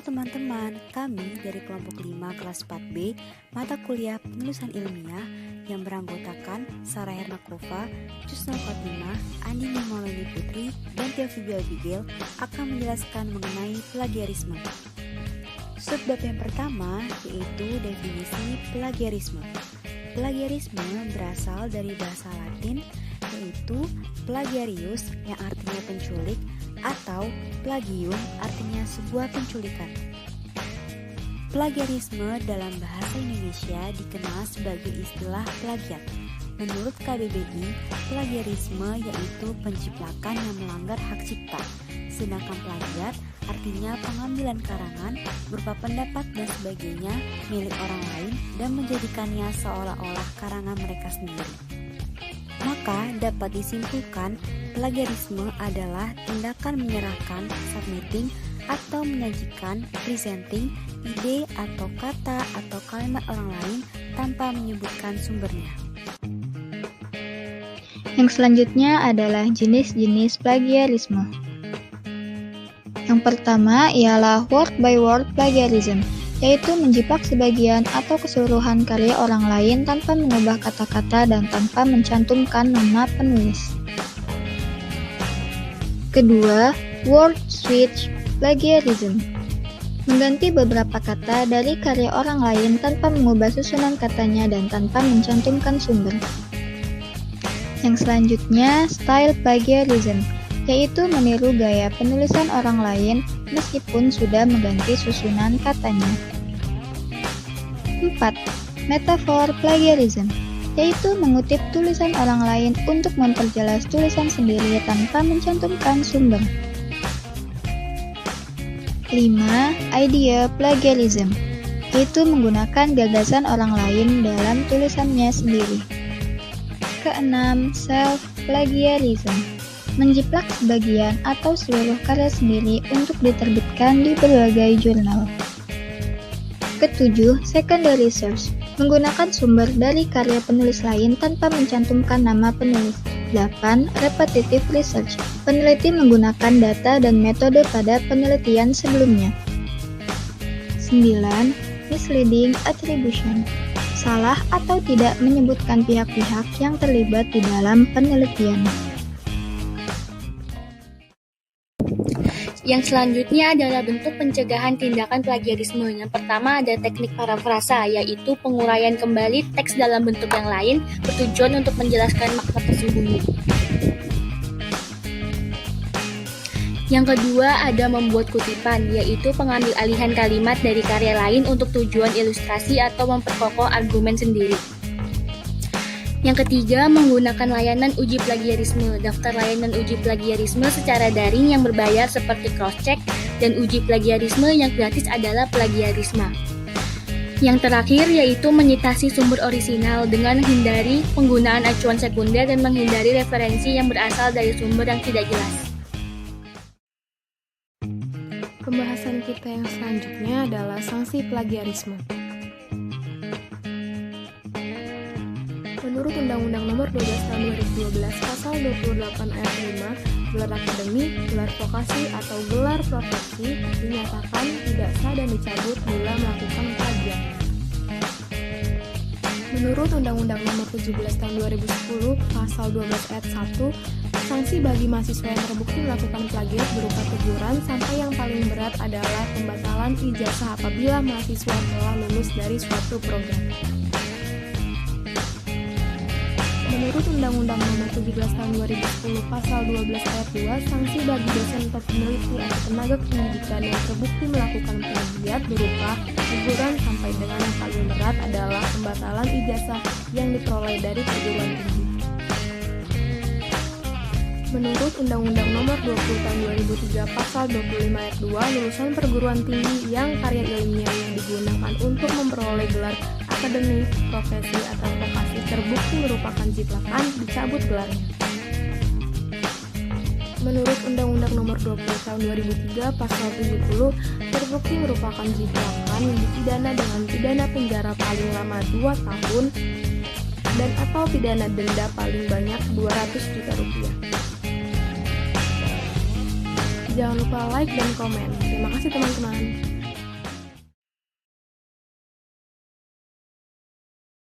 teman-teman, kami dari kelompok 5 kelas 4B mata kuliah penulisan ilmiah yang beranggotakan Sarah Hermakova, Jusna Fatimah, Andi Maulani Putri, dan Tiafibi Abigail akan menjelaskan mengenai plagiarisme. Subbab yang pertama yaitu definisi plagiarisme. Plagiarisme berasal dari bahasa Latin yaitu plagiarius yang artinya penculik atau plagium artinya sebuah penculikan. Plagiarisme dalam bahasa Indonesia dikenal sebagai istilah plagiat. Menurut KBBI, plagiarisme yaitu penciplakan yang melanggar hak cipta. Sedangkan plagiat artinya pengambilan karangan berupa pendapat dan sebagainya milik orang lain dan menjadikannya seolah-olah karangan mereka sendiri. Maka dapat disimpulkan plagiarisme adalah tindakan menyerahkan, submitting, atau menyajikan, presenting, ide atau kata atau kalimat orang lain tanpa menyebutkan sumbernya. Yang selanjutnya adalah jenis-jenis plagiarisme. Yang pertama ialah word by word plagiarism, yaitu menjiplak sebagian atau keseluruhan karya orang lain tanpa mengubah kata-kata dan tanpa mencantumkan nama penulis. Kedua, word switch plagiarism, mengganti beberapa kata dari karya orang lain tanpa mengubah susunan katanya dan tanpa mencantumkan sumber. Yang selanjutnya, style plagiarism, yaitu meniru gaya penulisan orang lain meskipun sudah mengganti susunan katanya. 4. Metaphor plagiarism, yaitu mengutip tulisan orang lain untuk memperjelas tulisan sendiri tanpa mencantumkan sumber. 5. Idea plagiarism, yaitu menggunakan gagasan orang lain dalam tulisannya sendiri. 6. Self-plagiarism, menjiplak sebagian atau seluruh karya sendiri untuk diterbitkan di berbagai jurnal. 7. Secondary source, menggunakan sumber dari karya penulis lain tanpa mencantumkan nama penulis. 8. Repetitive research, peneliti menggunakan data dan metode pada penelitian sebelumnya. 9. Misleading attribution, salah atau tidak menyebutkan pihak-pihak yang terlibat di dalam penelitian. Yang selanjutnya adalah bentuk pencegahan tindakan plagiarisme. Yang pertama ada teknik parafrasa, yaitu penguraian kembali teks dalam bentuk yang lain bertujuan untuk menjelaskan makna tersembunyi. Yang kedua ada membuat kutipan, yaitu pengambil alihan kalimat dari karya lain untuk tujuan ilustrasi atau memperkokoh argumen sendiri. Yang ketiga, menggunakan layanan uji plagiarisme. Daftar layanan uji plagiarisme secara daring yang berbayar seperti Crosscheck dan uji plagiarisme yang gratis adalah Plagiarisma. Yang terakhir yaitu menyitasi sumber orisinal dengan menghindari penggunaan acuan sekunder dan menghindari referensi yang berasal dari sumber yang tidak jelas. Pembahasan kita yang selanjutnya adalah sanksi plagiarisme. Menurut Undang-Undang Nomor 12 Tahun 2012 Pasal 28 Ayat 5, gelar akademik, gelar vokasi atau gelar profesi dinyatakan tidak sah dan dicabut bila melakukan plagiat. Menurut Undang-Undang Nomor 17 Tahun 2010 Pasal 12 Ayat 1, sanksi bagi mahasiswa yang terbukti melakukan plagiat berupa teguran sampai yang paling berat adalah pembatalan ijazah apabila mahasiswa telah lulus dari suatu program. Menurut Undang-Undang Nomor 17 Tahun 2010 Pasal 12 Ayat 2, sanksi bagi dosen atau peneliti atau tenaga pendidikan yang terbukti melakukan plagiat berupa teguran sampai dengan yang paling berat adalah pembatalan ijazah yang diperoleh dari perguruan tinggi. Menurut Undang-Undang Nomor 20 Tahun 2003 Pasal 25 Ayat 2, lulusan perguruan tinggi yang karya ilmiahnya digunakan untuk memperoleh gelar akademik, profesi, atau vokasi terbukti merupakan jiplakan dicabut gelarnya. Menurut Undang-Undang Nomor 20 Tahun 2003 Pasal 70, terbukti merupakan jiplakan dipidana dengan pidana penjara paling lama 2 tahun dan atau pidana denda paling banyak Rp200 juta. Jangan lupa like dan komen. Terima kasih teman-teman.